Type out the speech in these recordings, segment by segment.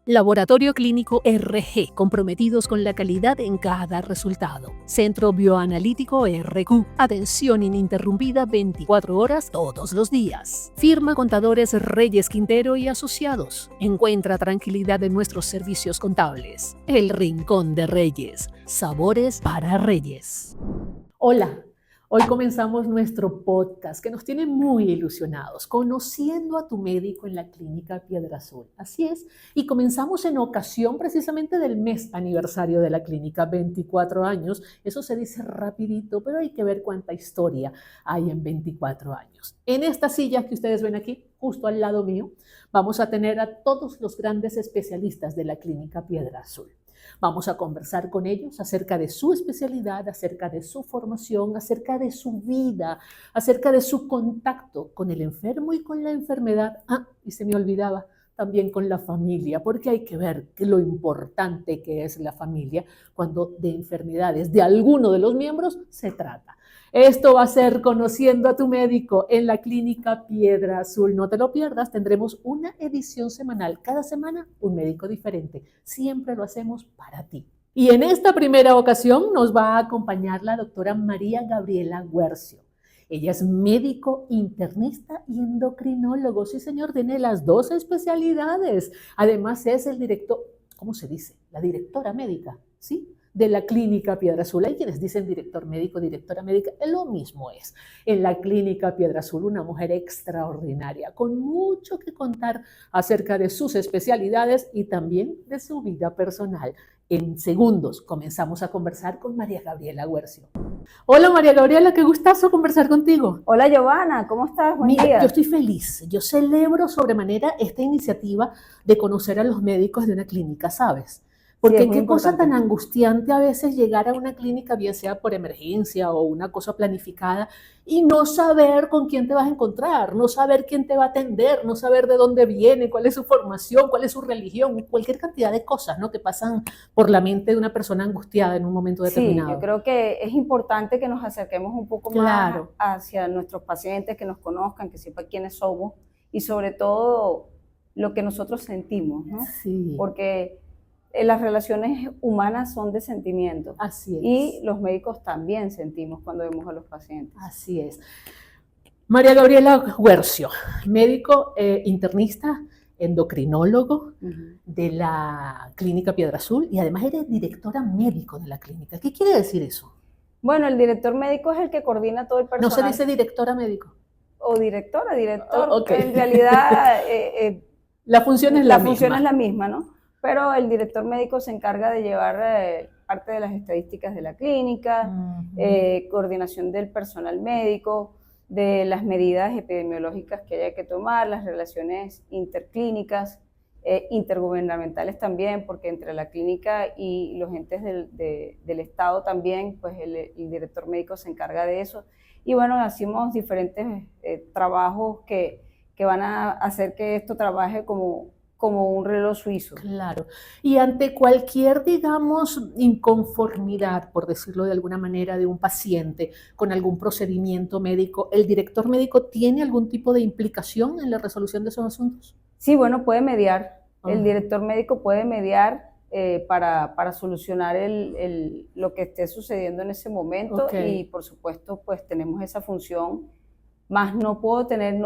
Laboratorio Clínico RG, comprometidos con la calidad en cada resultado. Centro Bioanalítico RQ, atención ininterrumpida 24 horas todos los días. Firma Contadores Reyes Quintero y Asociados. Encuentra tranquilidad en nuestros servicios contables. El Rincón de Reyes, sabores para Reyes. Hola. Hoy comenzamos nuestro podcast que nos tiene muy ilusionados, conociendo a tu médico en la Clínica Piedra Azul. Así es, y comenzamos en ocasión precisamente del mes aniversario de la clínica, 24 años. Eso se dice rapidito, pero hay que ver cuánta historia hay en 24 años. En esta silla que ustedes ven aquí, justo al lado mío, vamos a tener a todos los grandes especialistas de la Clínica Piedra Azul. Vamos a conversar con ellos acerca de su especialidad, acerca de su formación, acerca de su vida, acerca de su contacto con el enfermo y con la enfermedad. Y se me olvidaba, también con la familia, porque hay que ver lo importante que es la familia cuando de enfermedades de alguno de los miembros se trata. Esto va a ser Conociendo a tu médico en la Clínica Piedra Azul. No te lo pierdas, tendremos una edición semanal. Cada semana un médico diferente. Siempre lo hacemos para ti. Y en esta primera ocasión nos va a acompañar la doctora María Gabriela Guercio. Ella es médico internista y endocrinólogo. Sí, señor, tiene las dos especialidades. Además es el director, ¿cómo se dice? La directora médica, ¿sí?, de la Clínica Piedra Azul. Hay quienes dicen director médico, directora médica, lo mismo es. En la Clínica Piedra Azul, una mujer extraordinaria, con mucho que contar acerca de sus especialidades y también de su vida personal. En segundos comenzamos a conversar con María Gabriela Guercio. Hola María Gabriela, qué gustazo conversar contigo. Hola Giovanna, ¿cómo estás? Buen día. Yo estoy feliz, yo celebro sobremanera esta iniciativa de conocer a los médicos de una clínica, ¿sabes? Porque Sí, qué cosa importante. tan angustiante a veces llegar a una clínica, bien sea por emergencia o una cosa planificada, y no saber con quién te vas a encontrar, no saber quién te va a atender, no saber de dónde viene, cuál es su formación, cuál es su religión, cualquier cantidad de cosas, ¿no?, que pasan por la mente de una persona angustiada en un momento determinado. Sí, yo creo que es importante que nos acerquemos un poco más hacia nuestros pacientes, que nos conozcan, que sepan quiénes somos y sobre todo lo que nosotros sentimos, ¿no? Sí. Porque las relaciones humanas son de sentimientos. Así es. Y los médicos también sentimos cuando vemos a los pacientes. Así es. María Gabriela Guercio, médico internista, endocrinólogo de la Clínica Piedra Azul y además eres directora médico de la clínica. ¿Qué quiere decir eso? Bueno, el director médico es el que coordina todo el personal. ¿No se dice directora médico? O directora, director. Okay. En realidad la función es la misma. La función es la misma, ¿no? Pero el director médico se encarga de llevar parte de las estadísticas de la clínica, coordinación del personal médico, de las medidas epidemiológicas que haya que tomar, las relaciones interclínicas, intergubernamentales también, porque entre la clínica y los entes del Estado también, pues el director médico se encarga de eso. Y bueno, hacemos diferentes trabajos que van a hacer que esto trabaje como un reloj suizo. Claro. Y ante cualquier, digamos, inconformidad, por decirlo de alguna manera, de un paciente con algún procedimiento médico, ¿el director médico tiene algún tipo de implicación en la resolución de esos asuntos? Sí, bueno, puede mediar. El director médico puede mediar para solucionar lo que esté sucediendo en ese momento. Y por supuesto, pues tenemos esa función. Más no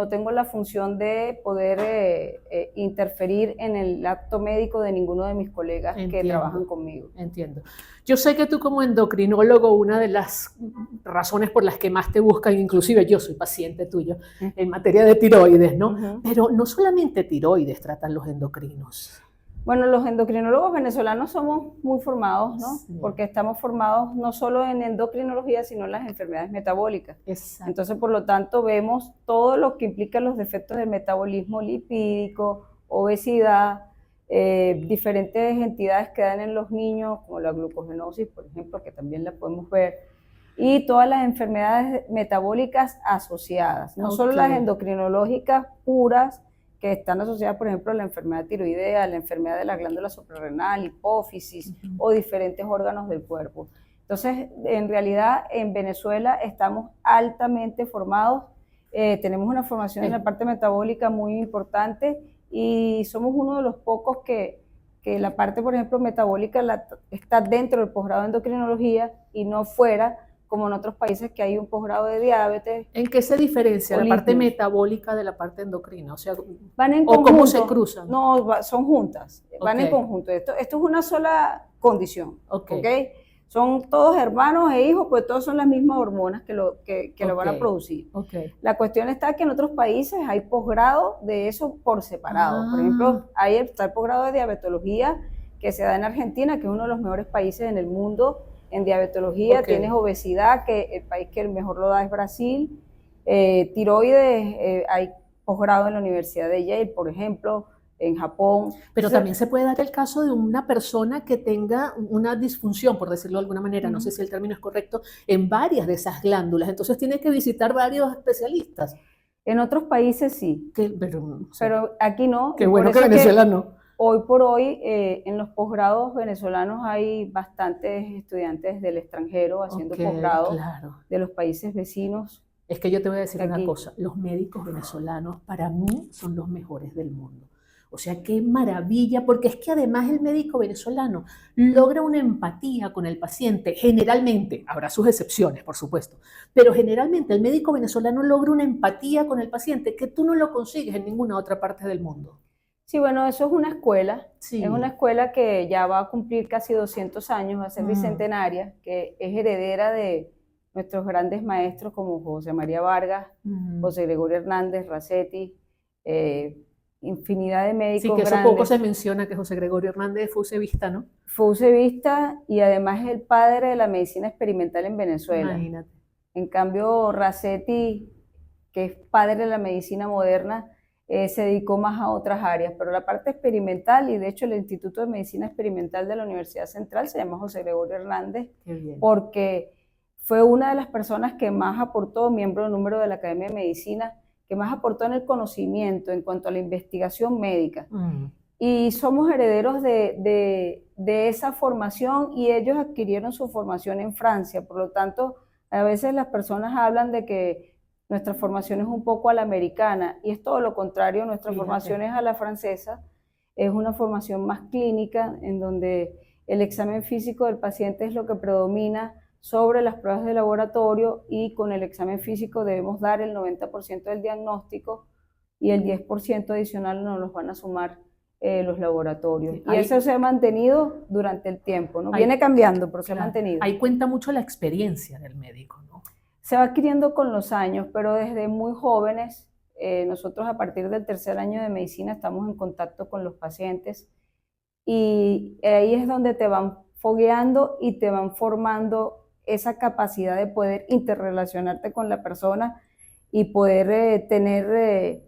tengo la función de poder interferir en el acto médico de ninguno de mis colegas que trabajan conmigo. Entiendo. Yo sé que tú como endocrinólogo, una de las razones por las que más te buscan, inclusive yo soy paciente tuyo, en materia de tiroides, ¿no? Pero no solamente tiroides tratan los endocrinos. Bueno, los endocrinólogos venezolanos somos muy formados, ¿no? Sí. Porque estamos formados no solo en endocrinología, sino en las enfermedades metabólicas. Exacto. Entonces, por lo tanto, vemos todo lo que implica los defectos del metabolismo lipídico, obesidad, diferentes entidades que dan en los niños, como la glucogenosis, por ejemplo, que también la podemos ver, y todas las enfermedades metabólicas asociadas, no solo las endocrinológicas puras, que están asociadas, por ejemplo, a la enfermedad tiroidea, a la enfermedad de la glándula suprarrenal, hipófisis o diferentes órganos del cuerpo. Entonces, en realidad, en Venezuela estamos altamente formados, tenemos una formación en la parte metabólica muy importante y somos uno de los pocos que que la parte, por ejemplo, metabólica está dentro del posgrado de endocrinología y no fuera, como en otros países que hay un posgrado de diabetes. ¿En qué se diferencia la parte litnios. metabólica de la parte endocrina? O sea, Van en ¿o conjunto. cómo se cruzan? No, son juntas, van en conjunto. Esto es una sola condición, ¿ok? Son todos hermanos e hijos, pues todos son las mismas hormonas que lo van a producir. La cuestión está que en otros países hay posgrado de eso por separado. Por ejemplo, está el posgrado de diabetología que se da en Argentina, que es uno de los mejores países en el mundo en diabetología. Tienes obesidad, que el país que mejor lo da es Brasil. Tiroides, hay posgrado en la Universidad de Yale, por ejemplo, en Japón. Pero también se puede dar el caso de una persona que tenga una disfunción, por decirlo de alguna manera, no sé si el término es correcto, en varias de esas glándulas. Entonces tiene que visitar varios especialistas. En otros países sí, pero aquí no. Qué bueno que Venezuela no. Hoy por hoy, en los posgrados venezolanos hay bastantes estudiantes del extranjero haciendo posgrados de los países vecinos. Es que yo te voy a decir una cosa, los médicos venezolanos para mí son los mejores del mundo. O sea, qué maravilla, porque es que además el médico venezolano logra una empatía con el paciente, generalmente, habrá sus excepciones, por supuesto, pero generalmente el médico venezolano logra una empatía con el paciente que tú no lo consigues en ninguna otra parte del mundo. Sí, bueno, eso es una escuela, es una escuela que ya va a cumplir casi 200 años, va a ser bicentenaria, que es heredera de nuestros grandes maestros como José María Vargas, José Gregorio Hernández, Racetti, infinidad de médicos grandes. Sí, que eso poco se menciona que José Gregorio Hernández fue usevista, ¿no? Fue usevista y además es el padre de la medicina experimental en Venezuela. Imagínate. En cambio, Racetti, que es padre de la medicina moderna, se dedicó más a otras áreas, pero la parte experimental, y de hecho el Instituto de Medicina Experimental de la Universidad Central se llama José Gregorio Hernández, porque fue una de las personas que más aportó, miembro número de la Academia de Medicina, que más aportó en el conocimiento en cuanto a la investigación médica. Y somos herederos de esa formación y ellos adquirieron su formación en Francia. Por lo tanto, a veces las personas hablan de que nuestra formación es un poco a la americana y es todo lo contrario, nuestra formación es a la francesa. Es una formación más clínica en donde el examen físico del paciente es lo que predomina sobre las pruebas de laboratorio y con el examen físico debemos dar el 90% del diagnóstico y el 10% adicional nos los van a sumar los laboratorios. Y eso se ha mantenido durante el tiempo, ¿no? Viene cambiando, pero se ha mantenido. Ahí cuenta mucho la experiencia del médico, ¿no? Se va adquiriendo con los años, pero desde muy jóvenes, nosotros a partir del tercer año de medicina estamos en contacto con los pacientes y ahí es donde te van fogueando y te van formando esa capacidad de poder interrelacionarte con la persona y poder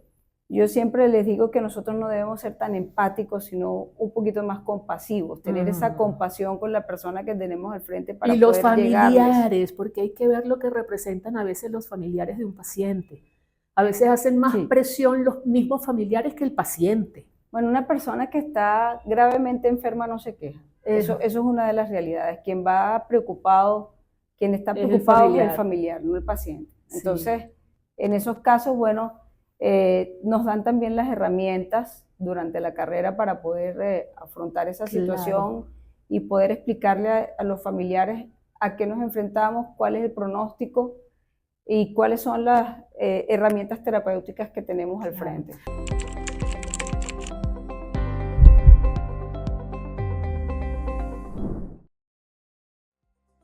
yo siempre les digo que nosotros no debemos ser tan empáticos, sino un poquito más compasivos, tener esa compasión con la persona que tenemos al frente para poder llegarles. Y los familiares, porque hay que ver lo que representan a veces los familiares de un paciente. A veces hacen más presión los mismos familiares que el paciente. Bueno, una persona que está gravemente enferma no se queja. Eso es una de las realidades. Quien va preocupado, quien está preocupado es el familiar, no el paciente. Entonces, en esos casos, bueno, nos dan también las herramientas durante la carrera para poder afrontar esa situación y poder explicarle a los familiares a qué nos enfrentamos, cuál es el pronóstico y cuáles son las herramientas terapéuticas que tenemos al frente.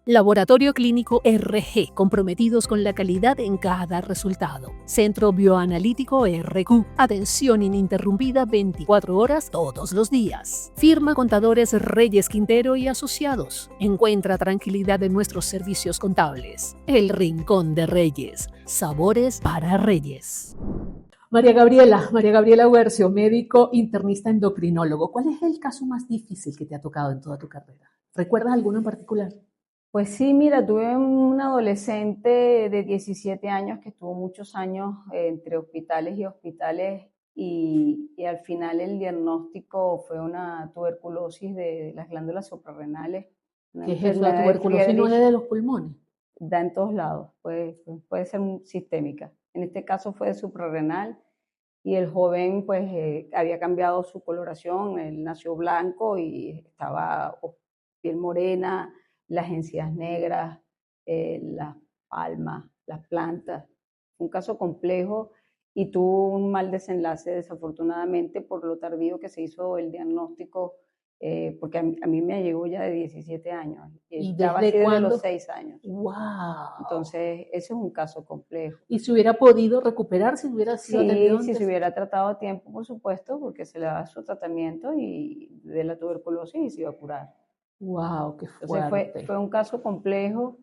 Laboratorio Clínico RG, comprometidos con la calidad en cada resultado. Centro Bioanalítico RQ, atención ininterrumpida 24 horas todos los días. Firma Contadores Reyes Quintero y Asociados. Encuentra tranquilidad en nuestros servicios contables. El Rincón de Reyes, sabores para Reyes. María Gabriela Huercio, médico internista endocrinólogo. ¿Cuál es el caso más difícil que te ha tocado en toda tu carrera? ¿Recuerdas alguno en particular? Pues sí, mira, tuve un adolescente de 17 años que estuvo muchos años entre hospitales y hospitales y al final el diagnóstico fue una tuberculosis de las glándulas suprarrenales. ¿Qué es eso? ¿La tuberculosis no es de los pulmones? Da en todos lados, puede ser sistémica. En este caso fue de suprarrenal y el joven pues había cambiado su coloración, él nació blanco y estaba piel morena, las encías negras, las palmas, las plantas. Un caso complejo y tuvo un mal desenlace desafortunadamente por lo tardío que se hizo el diagnóstico, porque a mí me llegó ya de 17 años, ¿Y estaba desde así desde cuándo? los 6 años. ¡Wow! Entonces, ese es un caso complejo. ¿Y se hubiera podido recuperar si hubiera sido atendido Sí, si antes? se hubiera tratado a tiempo, por supuesto, porque se le da su tratamiento y de la tuberculosis y se iba a curar. ¡Wow! ¡Qué Entonces fuerte! fue un caso complejo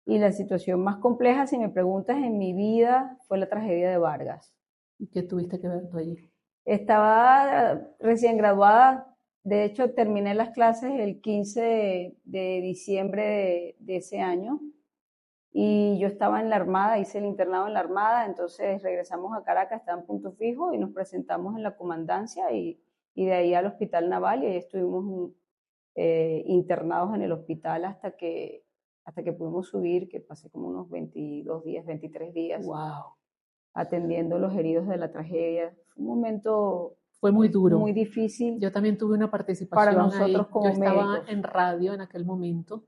y la situación más compleja, si me preguntas, en mi vida fue la tragedia de Vargas. ¿Y qué tuviste que ver tú allí? Estaba recién graduada, de hecho terminé las clases el 15 de diciembre de ese año y yo estaba en la Armada, hice el internado en la Armada, entonces regresamos a Caracas, estaba en punto fijo y nos presentamos en la comandancia y de ahí al Hospital Naval y ahí estuvimos internados en el hospital hasta que pudimos subir, que pasé como unos 22 días, 23 días, ¡Wow! atendiendo los heridos de la tragedia. Fue un momento Fue muy duro. muy difícil Yo también tuve una para participación nosotros ahí. Yo como estaba médicos. en radio en aquel momento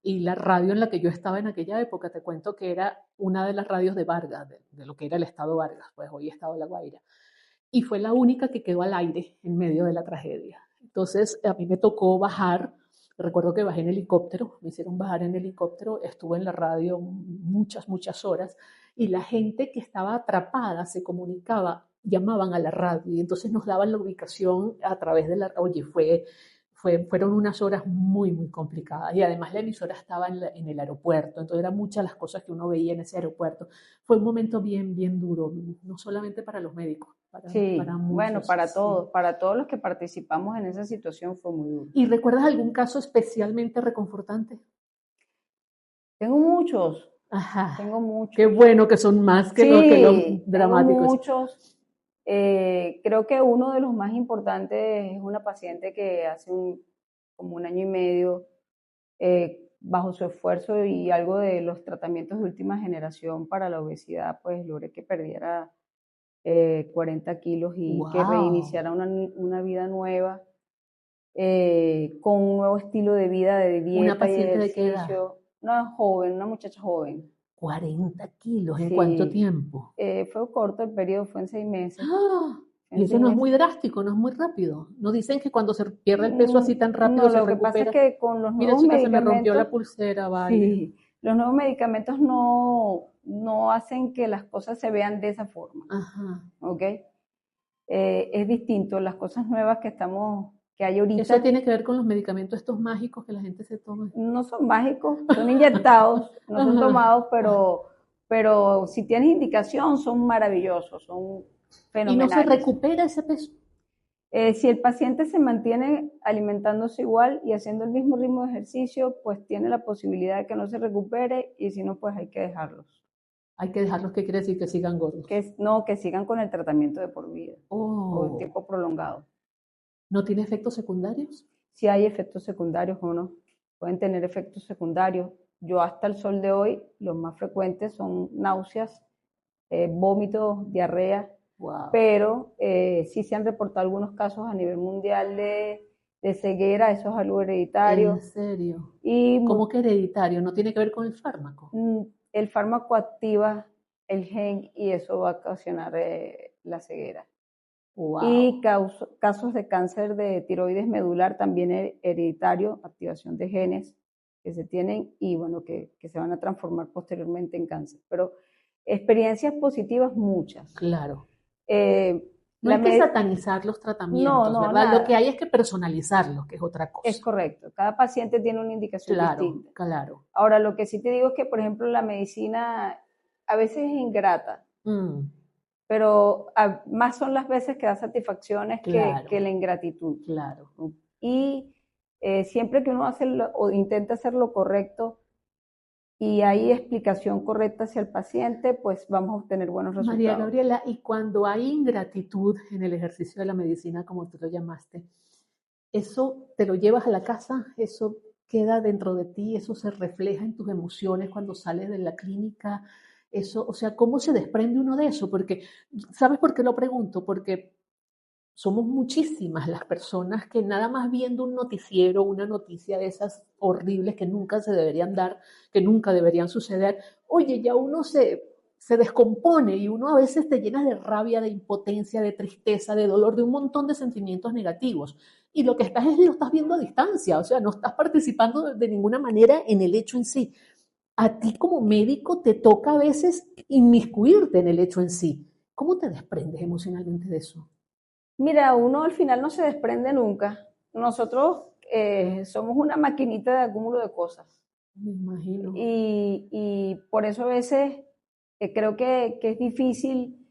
y la radio en la que yo estaba en aquella época, te cuento que era una de las radios de Vargas, de lo que era el estado Vargas, pues hoy estado La Guaira. Y fue la única que quedó al aire en medio de la tragedia. Entonces a mí me tocó bajar, recuerdo que bajé en helicóptero, me hicieron bajar en helicóptero, estuve en la radio muchas, muchas horas y la gente que estaba atrapada se comunicaba, llamaban a la radio y entonces nos daban la ubicación a través de la, oye, fueron unas horas muy, muy complicadas y además la emisora estaba en el aeropuerto, entonces eran muchas las cosas que uno veía en ese aeropuerto. Fue un momento bien, bien duro, no solamente para los médicos, para Sí, bueno, muchos, sí. para todos los que participamos en esa situación fue muy duro. ¿Y recuerdas algún caso especialmente reconfortante? Tengo muchos, Ajá, tengo qué muchos. bueno que son más que los Sí, tengo dramáticos. muchos. Creo que uno de los más importantes es una paciente que hace como un año y medio, bajo su esfuerzo y algo de los tratamientos de última generación para la obesidad, pues logré que perdiera 40 kilos y que Wow. reiniciara una vida nueva, con un nuevo estilo de vida, de ¿Una dieta y paciente de qué edad? ejercicio. Una joven, una muchacha joven. 40 kilos, ¿en cuánto Sí, tiempo? fue corto el periodo, fue en 6 meses. ¡Ah! Y En eso seis no es meses. muy drástico, no es muy rápido. No dicen que cuando se pierde el peso así tan No, rápido se lo que pasa es recupera. que con los Mira, nuevos chica, se me rompió medicamentos, la pulsera, vale. sí, los nuevos medicamentos no hacen que las cosas se vean de esa forma, Ajá. ¿ok? Es distinto, las cosas nuevas que hay Eso ahorita tiene que ver con los medicamentos estos mágicos que la gente se toma. no son mágicos, son inyectados, no son Ajá. tomados, pero si tienes indicación son maravillosos, son Y no se fenomenales. recupera ese peso. Si el paciente se mantiene alimentándose igual y haciendo el mismo ritmo de ejercicio, pues tiene la posibilidad de que no se recupere y si no, pues hay que dejarlos. Hay que dejarlos, ¿qué quiere decir? Que sigan gordos. Que sigan con el tratamiento de por vida o de Oh, tiempo prolongado. ¿no tiene efectos secundarios? Si hay efectos secundarios o no, pueden tener efectos secundarios. Yo hasta el sol de hoy, los más frecuentes son náuseas, vómitos, diarrea, Wow. pero sí se han reportado algunos casos a nivel mundial de ceguera, eso es algo ¿En hereditario, serio? y ¿Cómo que hereditario? ¿No tiene que ver con el fármaco? el fármaco activa el gen y eso va a ocasionar la ceguera. Y Wow. casos de cáncer de tiroides medular también hereditario, activación de genes que se tienen y bueno, que se van a transformar posteriormente en cáncer. Pero experiencias positivas muchas. Claro. Eh, No la hay que med satanizar los no, tratamientos, no, ¿verdad? Lo que nada. hay es que personalizarlos, que es otra Es cosa. correcto. Cada paciente tiene una indicación Claro, distinta. claro. Ahora, lo que sí te digo es que, por ejemplo, la medicina a veces es ingrata, Mm, pero más son las veces que da satisfacciones que claro, la ingratitud. claro. Y siempre que uno hace o intenta hacer lo correcto y hay explicación correcta hacia el paciente, pues vamos a obtener buenos María resultados. Gabriela, y cuando hay ingratitud en el ejercicio de la medicina, como tú lo llamaste, ¿eso te lo llevas a la casa? ¿Eso queda dentro de ti? ¿Eso se refleja en tus emociones cuando sales de la clínica? Eso, o sea, ¿cómo se desprende uno de eso? Porque, ¿sabes por qué lo pregunto? Porque somos muchísimas las personas que nada más viendo un noticiero, una noticia de esas horribles que nunca se deberían dar, que nunca deberían suceder, oye, ya uno se descompone y uno a veces te llena de rabia, de impotencia, de tristeza, de dolor, de un montón de sentimientos negativos. Y lo que estás es lo estás viendo a distancia, o sea, no estás participando de ninguna manera en el hecho en sí. A ti como médico te toca a veces inmiscuirte en el hecho en sí. ¿Cómo te desprendes emocionalmente de eso? Mira, uno al final no se desprende nunca. Nosotros somos una maquinita de acúmulo de cosas. Me imagino. Y por eso a veces creo que es difícil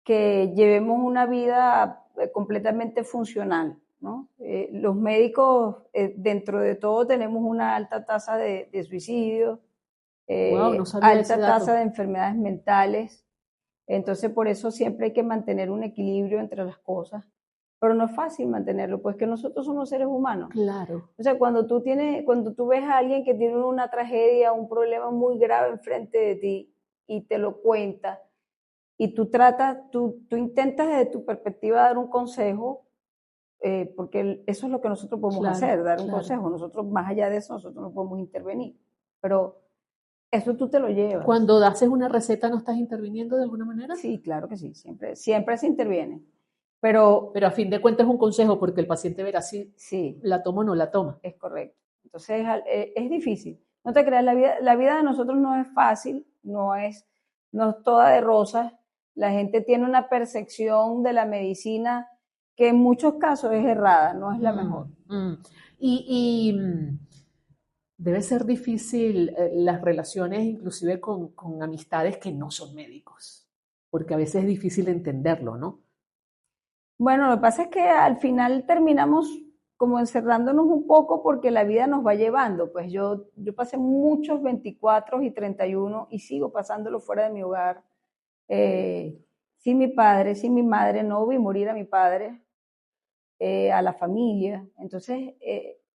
que llevemos una vida completamente funcional, ¿no? Los médicos, dentro de todo, tenemos una alta tasa de suicidio, Wow, no sabía ese alta tasa dato. de enfermedades mentales. Entonces, por eso siempre hay que mantener un equilibrio entre las cosas. Pero no es fácil mantenerlo, pues que nosotros somos seres humanos. Claro, O sea, cuando tú ves a alguien que tiene una tragedia, un problema muy grave enfrente de ti y te lo cuenta, y tú intentas desde tu perspectiva dar un consejo, porque eso es lo que nosotros podemos claro, hacer, dar un claro. consejo. Nosotros, más allá de eso, nosotros no podemos intervenir. Pero eso tú te lo llevas. Cuando haces una receta, ¿no estás interviniendo de alguna manera? Sí, claro que sí, siempre se interviene. Pero Pero a fin de cuentas es un consejo porque el paciente verá si sí, la toma o no la toma. es correcto. Entonces es difícil. No te creas, la vida de nosotros no es fácil, no es toda de rosas. La gente tiene una percepción de la medicina que en muchos casos es errada, no es la mejor. Y debe ser difícil las relaciones inclusive con amistades que no son médicos, porque a veces es difícil entenderlo, ¿no? Bueno, lo que pasa es que al final terminamos como encerrándonos un poco porque la vida nos va llevando. Pues yo pasé muchos 24 y 31 y sigo pasándolo fuera de mi hogar. Sin mi padre, sin mi madre, no vi morir a mi padre, a la familia. Entonces,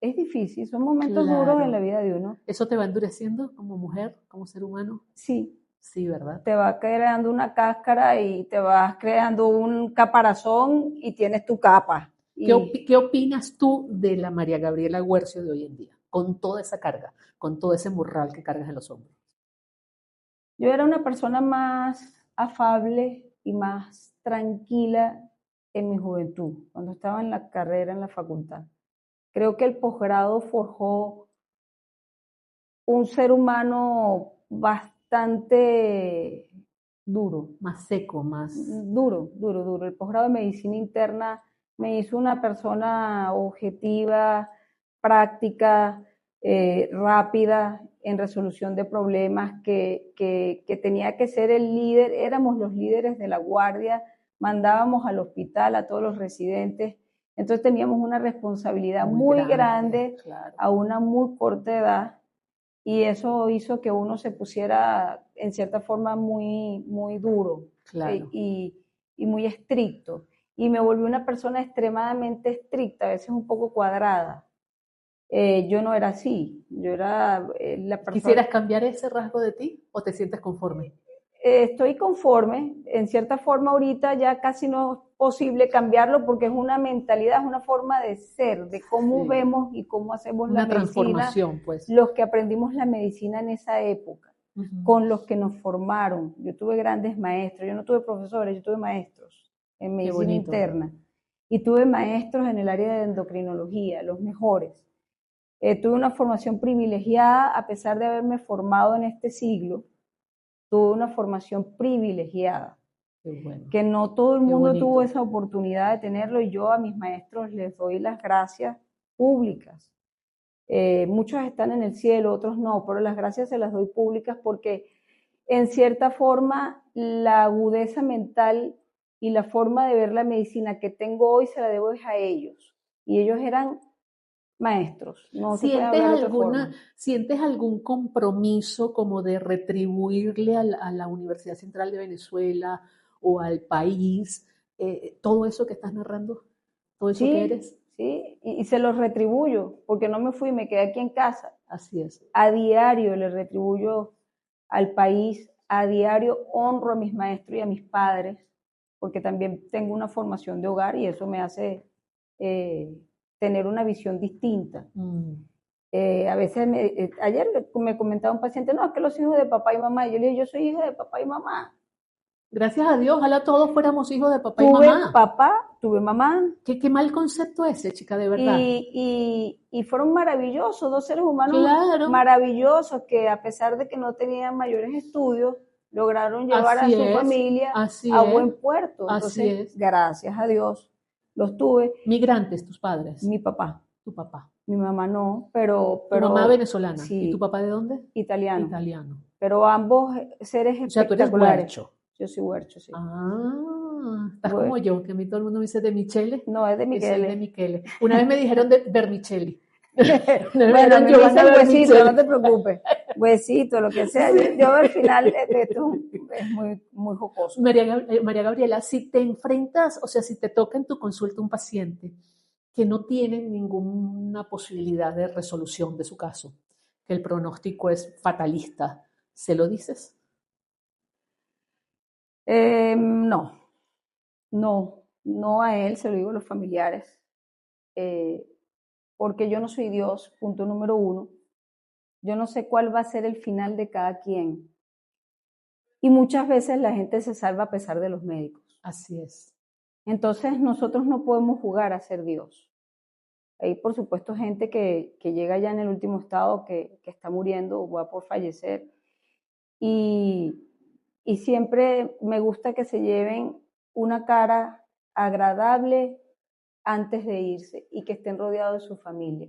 es difícil, son momentos duros en la Claro. vida de uno. ¿Eso te va endureciendo como mujer, como ser humano? Sí, Sí, ¿verdad? te va creando una cáscara y te vas creando un caparazón y tienes tu capa. Y ¿Qué opinas tú de la María Gabriela Guercio de hoy en día? Con toda esa carga, con todo ese morral que cargas en los hombros. yo era una persona más afable y más tranquila en mi juventud, cuando estaba en la carrera, en la facultad. Creo que el posgrado forjó un ser humano bastante duro, Más seco, más... duro. El posgrado de medicina interna me hizo una persona objetiva, práctica, rápida en resolución de problemas, que tenía que ser el líder, éramos los líderes de la guardia, mandábamos al hospital a todos los residentes, entonces teníamos una responsabilidad Muy muy grande, grande claro, a una muy corta edad y eso hizo que uno se pusiera en cierta forma muy duro eh, claro. y, y muy estricto. Y me volví una persona extremadamente estricta, a veces un poco cuadrada. Yo no era así, yo era la persona, ¿Quisieras cambiar ese rasgo de ti o te sientes conforme? estoy conforme, en cierta forma ahorita ya casi no es posible cambiarlo porque es una mentalidad, es una forma de ser, de cómo Sí, vemos y cómo hacemos la una medicina, transformación, pues. los que aprendimos la medicina en esa época, Ujú. con los que nos formaron. Yo tuve grandes maestros, yo no tuve profesores, yo tuve maestros en Qué medicina bonito. interna y tuve maestros en el área de endocrinología, los mejores. Tuve una formación privilegiada a pesar de haberme formado en este siglo, tuve una formación privilegiada, Qué bueno, que no todo el qué mundo tuvo bonito. esa oportunidad de tenerlo y yo a mis maestros les doy las gracias públicas. Muchos están en el cielo, otros no, pero las gracias se las doy públicas porque en cierta forma la agudeza mental y la forma de ver la medicina que tengo hoy se la debo a ellos. Y ellos eran maestros, no se puede hablar de otra forma. ¿Sientes algún compromiso como de retribuirle a la Universidad Central de Venezuela o al país todo eso que estás narrando, todo eso que Sí, eres? sí, y se los retribuyo, porque no me fui, me quedé aquí en casa. Así es. A diario le retribuyo al país, A diario honro a mis maestros y a mis padres, porque también tengo una formación de hogar y eso me hace tener una visión distinta. A veces, ayer me comentaba un paciente, no, es que los hijos de papá y mamá, y yo le dije, yo soy hija de papá y mamá. Gracias a Dios, ojalá todos fuéramos hijos de papá y Tuve mamá. papá, tuve mamá. Qué mal concepto ese, chica, de verdad. Y fueron maravillosos, dos seres humanos Claro. maravillosos que a pesar de que no tenían mayores estudios, lograron llevar Así a su es, familia así a es, buen puerto. así Entonces, es. gracias a Dios, los tuve. Migrantes, tus padres. Mi papá. Tu papá. Mi mamá no, pero tu mamá venezolana. Sí, ¿Y tu papá de dónde? Italiano. Italiano. Pero ambos seres O sea, tú eres espectaculares. huercho. Yo soy huercho, sí. Estás Bueno. como yo, que a mí todo el mundo me dice de Michele. No, es de Michele. Soy de Michele. Una vez me dijeron de Vermicelli. Bueno, a mí me dicen huesito, no te preocupes. Huesito, lo que sea. Yo al final esto es muy, muy jocoso. María Gabriela, si te enfrentas, o sea, si te toca en tu consulta un paciente que no tiene ninguna posibilidad de resolución de su caso, que el pronóstico es fatalista, ¿se lo dices? No a él, se lo digo a los familiares. Porque yo no soy Dios, punto número uno. Yo no sé cuál va a ser el final de cada quien. Y muchas veces la gente se salva a pesar de los médicos. Así es. Entonces nosotros no podemos jugar a ser Dios. Hay por supuesto gente que llega ya en el último estado, que está muriendo o va por fallecer. Y siempre me gusta que se lleven una cara agradable antes de irse y que estén rodeados de su familia.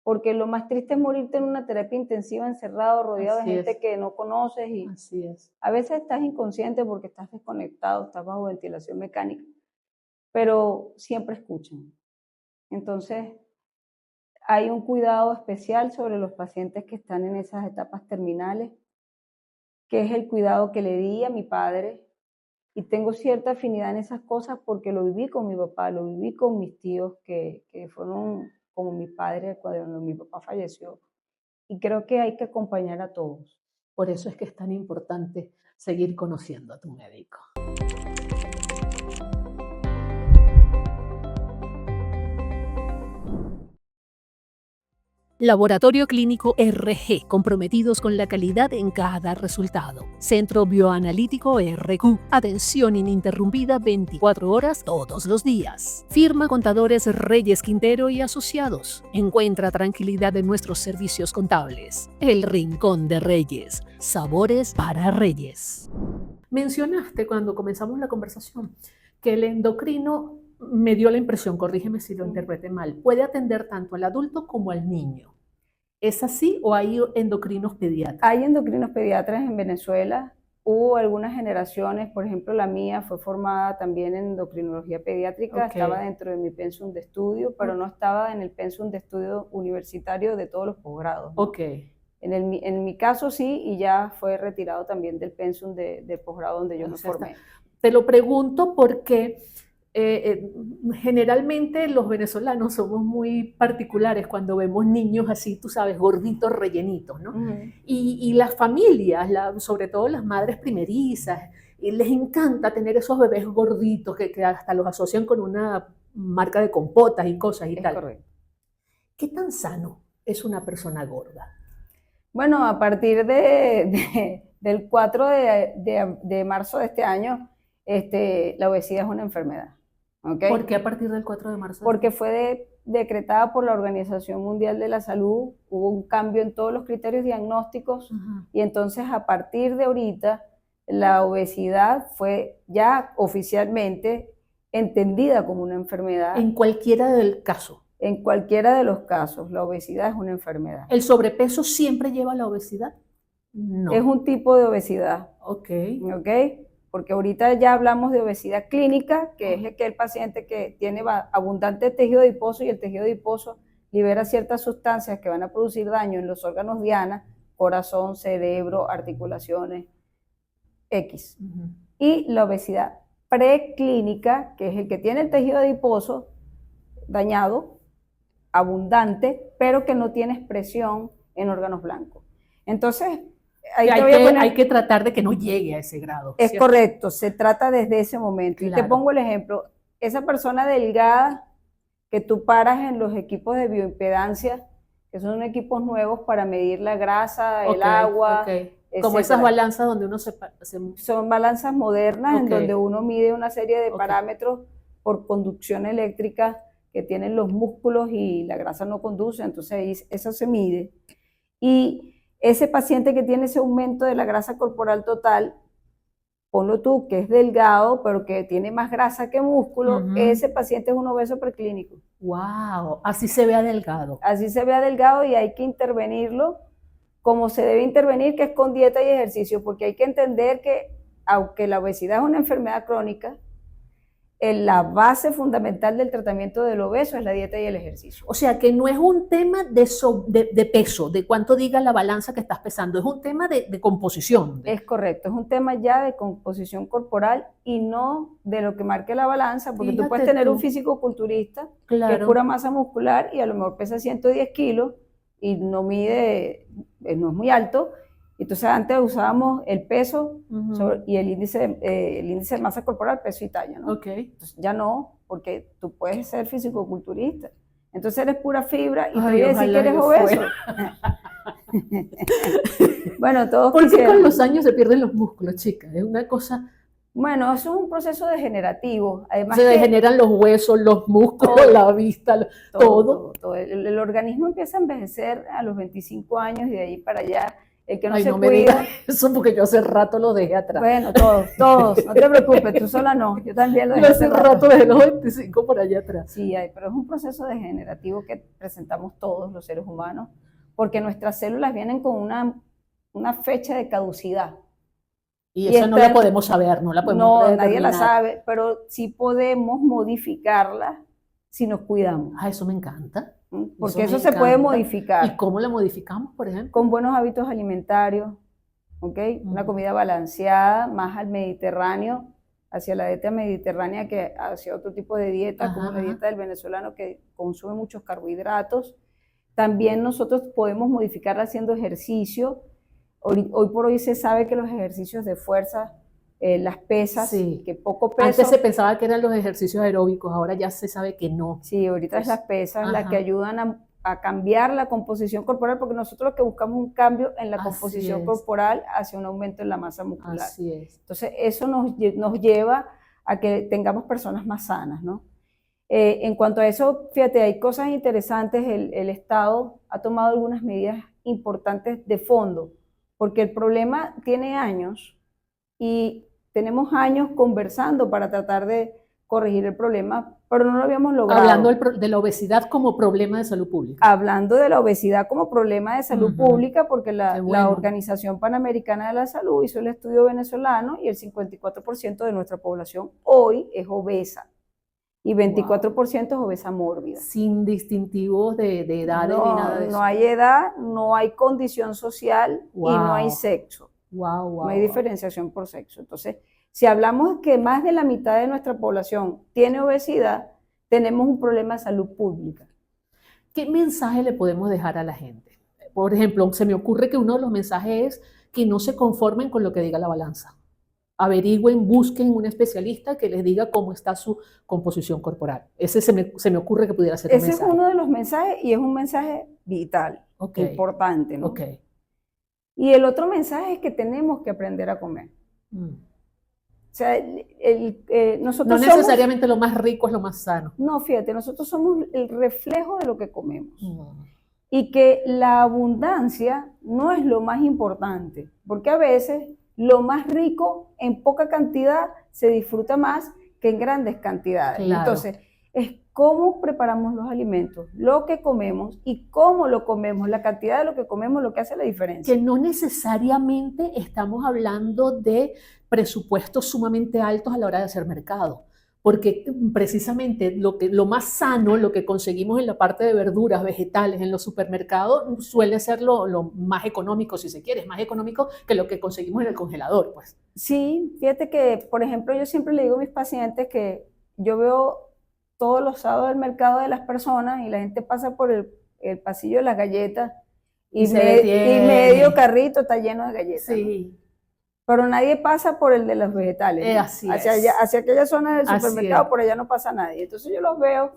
Porque lo más triste es morirte en una terapia intensiva encerrado, rodeado de gente que no conoces. Y así es. A veces estás inconsciente porque estás desconectado, estás bajo ventilación mecánica, pero siempre escuchan. Entonces, hay un cuidado especial sobre los pacientes que están en esas etapas terminales, que es el cuidado que le di a mi padre, y tengo cierta afinidad en esas cosas porque lo viví con mi papá, lo viví con mis tíos que fueron como mi padre cuando mi papá falleció, y creo que hay que acompañar a todos. Por eso es que es tan importante seguir conociendo a tu médico. Laboratorio Clínico RG, comprometidos con la calidad en cada resultado. Centro Bioanalítico RQ, atención ininterrumpida 24 horas todos los días. Firma Contadores Reyes Quintero y Asociados. Encuentra tranquilidad en nuestros servicios contables. El Rincón de Reyes, sabores para reyes. Mencionaste cuando comenzamos la conversación que el endocrino, me dio la impresión, corrígeme si lo interpreté mal, puede atender tanto al adulto como al niño. ¿Es así o hay endocrinos pediatras? Hay endocrinos pediatras en Venezuela. Hubo algunas generaciones, por ejemplo la mía fue formada también en endocrinología pediátrica, estaba dentro de mi pensum de estudio, pero no estaba en el pensum de estudio universitario de todos los posgrados, ¿no? En mi caso sí, y ya fue retirado también del pensum del posgrado donde yo me formé. Te lo pregunto porque generalmente los venezolanos somos muy particulares cuando vemos niños así, tú sabes, gorditos, rellenitos, ¿no? Y las familias, sobre todo las madres primerizas, les encanta tener esos bebés gorditos que hasta los asocian con una marca de compotas y cosas y tal. Correcto. ¿Qué tan sano es una persona gorda? Bueno, a partir del 4 de marzo de este año, la obesidad es una enfermedad. ¿Okay? ¿Por qué a partir del 4 de marzo? Porque fue decretada por la Organización Mundial de la Salud, hubo un cambio en todos los criterios diagnósticos y entonces a partir de ahorita la obesidad fue ya oficialmente entendida como una enfermedad. En cualquiera del caso. En cualquiera de los casos, la obesidad es una enfermedad. ¿El sobrepeso siempre lleva a la obesidad? No. Es un tipo de obesidad. Ok. Porque ahorita ya hablamos de obesidad clínica, que es aquel paciente que tiene abundante tejido adiposo y el tejido adiposo libera ciertas sustancias que van a producir daño en los órganos diana, corazón, cerebro, articulaciones, X. Y la obesidad preclínica, que es el que tiene el tejido adiposo dañado, abundante, pero que no tiene expresión en órganos blancos. Entonces, ahí hay te voy a poner, hay que tratar de que no llegue a ese grado. es ¿cierto? correcto, se trata desde ese momento. Y te Claro. pongo el ejemplo, esa persona delgada que tú paras en los equipos de bioimpedancia, que son equipos nuevos para medir la grasa, el agua, Como esas etcétera. balanzas donde uno se... Son balanzas modernas en Ok. donde uno mide una serie de Ok. parámetros por conducción eléctrica que tienen los músculos y la grasa no conduce, entonces ahí eso se mide. Y ese paciente que tiene ese aumento de la grasa corporal total, ponlo tú, que es delgado, pero que tiene más grasa que músculo, ese paciente es un obeso preclínico. ¡Wow! Así se ve delgado. Así se ve delgado y hay que intervenirlo como se debe intervenir, que es con dieta y ejercicio, porque hay que entender que, aunque la obesidad es una enfermedad crónica, la base fundamental del tratamiento del obeso es la dieta y el ejercicio. O sea, que no es un tema de peso, de cuánto diga la balanza que estás pesando, es un tema de composición. Es correcto, es un tema ya de composición corporal y no de lo que marque la balanza, porque tú puedes tener un físico culturista, que es pura masa muscular y a lo mejor pesa 110 kilos y no mide, no es muy alto. Entonces antes usábamos el peso y el índice de masa corporal, peso y talla, ¿no? Entonces ya no, porque tú puedes ser físico-culturista. Entonces eres pura fibra y te voy a decir que eres obeso. Bueno, todos ¿Por qué con los años se pierden los músculos, chicas? Es una cosa... Bueno, eso es un proceso degenerativo. Además se degeneran los huesos, los músculos, todo, la vista, todo. El organismo empieza a envejecer a los 25 años y de ahí para allá. El que no se no cuida. Me digas eso porque yo hace rato lo dejé atrás. Bueno, todos, no te preocupes, tú sola no, yo también lo dejé hace rato desde los 25 por allá atrás. Sí, pero es un proceso degenerativo que presentamos todos los seres humanos, porque nuestras células vienen con una fecha de caducidad. Y eso no la podemos saber, no la podemos No, nadie la sabe, pero sí podemos modificarla si nos cuidamos. Ah, eso me encanta. Porque eso se puede modificar. ¿Y cómo la modificamos, por ejemplo? Con buenos hábitos alimentarios, ¿okay? Una comida balanceada, más al Mediterráneo, hacia la dieta mediterránea que hacia otro tipo de dieta, como la dieta del venezolano que consume muchos carbohidratos. También nosotros podemos modificarla haciendo ejercicio. Hoy por hoy se sabe que los ejercicios de fuerza, las pesas, que poco peso. Antes se pensaba que eran los ejercicios aeróbicos, ahora ya se sabe que no. Sí, ahorita es las pesas las que ayudan a cambiar la composición corporal, porque nosotros lo que buscamos es un cambio en la composición corporal hacia un aumento en la masa muscular. Así es. Entonces, eso nos lleva a que tengamos personas más sanas, ¿no? En cuanto a eso, fíjate, hay cosas interesantes. El Estado ha tomado algunas medidas importantes de fondo, porque el problema tiene años y tenemos años conversando para tratar de corregir el problema, pero no lo habíamos logrado. Hablando de la obesidad como problema de salud pública. Hablando de la obesidad como problema de salud pública, porque la Organización Panamericana de la Salud hizo el estudio venezolano y el 54% de nuestra población hoy es obesa. Y 24% es obesa mórbida. Sin distintivos de edades ni nada de eso. No hay edad, no hay condición social y no hay sexo. No hay diferenciación por sexo. Entonces, si hablamos que más de la mitad de nuestra población tiene obesidad, tenemos un problema de salud pública. ¿Qué mensaje le podemos dejar a la gente? Por ejemplo, se me ocurre que uno de los mensajes es que no se conformen con lo que diga la balanza. Averigüen, busquen un especialista que les diga cómo está su composición corporal. Ese se me ocurre que pudiera ser un mensaje. Ese es uno de los mensajes y es un mensaje vital, importante, ¿no? Y el otro mensaje es que tenemos que aprender a comer. O sea, nosotros no necesariamente lo más rico es lo más sano. No, fíjate, nosotros somos el reflejo de lo que comemos. Y que la abundancia no es lo más importante, porque a veces lo más rico en poca cantidad se disfruta más que en grandes cantidades. Claro. Entonces, es cómo preparamos los alimentos, lo que comemos y cómo lo comemos, la cantidad de lo que comemos, lo que hace la diferencia. Que no necesariamente estamos hablando de presupuestos sumamente altos a la hora de hacer mercado, porque precisamente lo más sano, lo que conseguimos en la parte de verduras, vegetales, en los supermercados, suele ser lo más económico, si se quiere, es más económico que lo que conseguimos en el congelador, pues. Sí, fíjate que, por ejemplo, yo siempre le digo a mis pacientes que yo veo todos los sábados el mercado de las personas y la gente pasa por el pasillo de las galletas y se detiene. medio carrito está lleno de galletas. Sí. Pero nadie pasa por el de los vegetales, ¿no? Así hacia aquella zona del Así supermercado, es. por allá no pasa nadie. Entonces yo los veo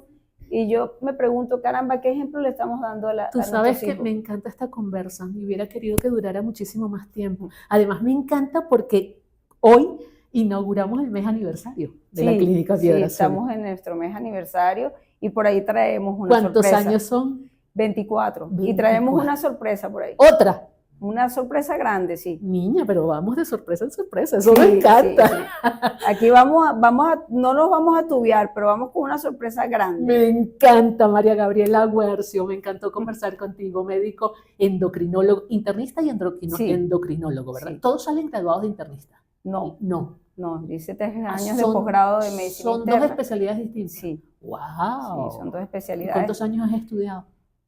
y yo me pregunto, caramba, ¿qué ejemplo le estamos dando a Tú sabes nuestros que hijos? me encanta esta conversa, me hubiera querido que durara muchísimo más tiempo. Además me encanta porque hoy inauguramos el mes aniversario de la Clínica Piedra Azul. Estamos en nuestro mes aniversario y por ahí traemos una ¿Cuántos sorpresa. años son? 24. 24. Y traemos una sorpresa por ahí. ¿Otra? Una sorpresa grande, sí. Niña, pero vamos de sorpresa en sorpresa, eso me encanta. Sí. Aquí no nos vamos a tubiar, pero vamos con una sorpresa grande. Me encanta, María Gabriela Guercio, me encantó conversar contigo, médico endocrinólogo, internista y endocrinólogo, ¿verdad? Sí. ¿Todos salen graduados de internista? No. No, hice 3 años de posgrado de medicina interna. Son dos especialidades distintas. Sí. ¡Wow! Sí, son 2 ¿Y especialidades. cuántos años has estudiado?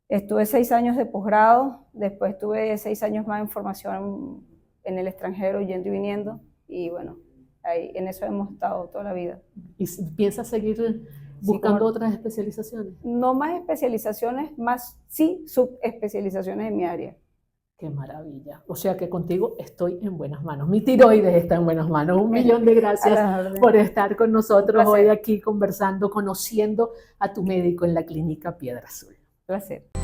Estuve 6 años de posgrado, después tuve 6 años más en formación en el extranjero, yendo y viniendo, y bueno, ahí, en eso hemos estado toda la vida. ¿Y piensas seguir buscando otras especializaciones? No más especializaciones, más sí subespecializaciones en mi área. ¡Qué maravilla! O sea que contigo estoy en buenas manos, mi tiroides está en buenas manos. Un millón de gracias por estar con nosotros hoy aquí conversando, conociendo a tu médico en la Clínica Piedra Azul. Placer.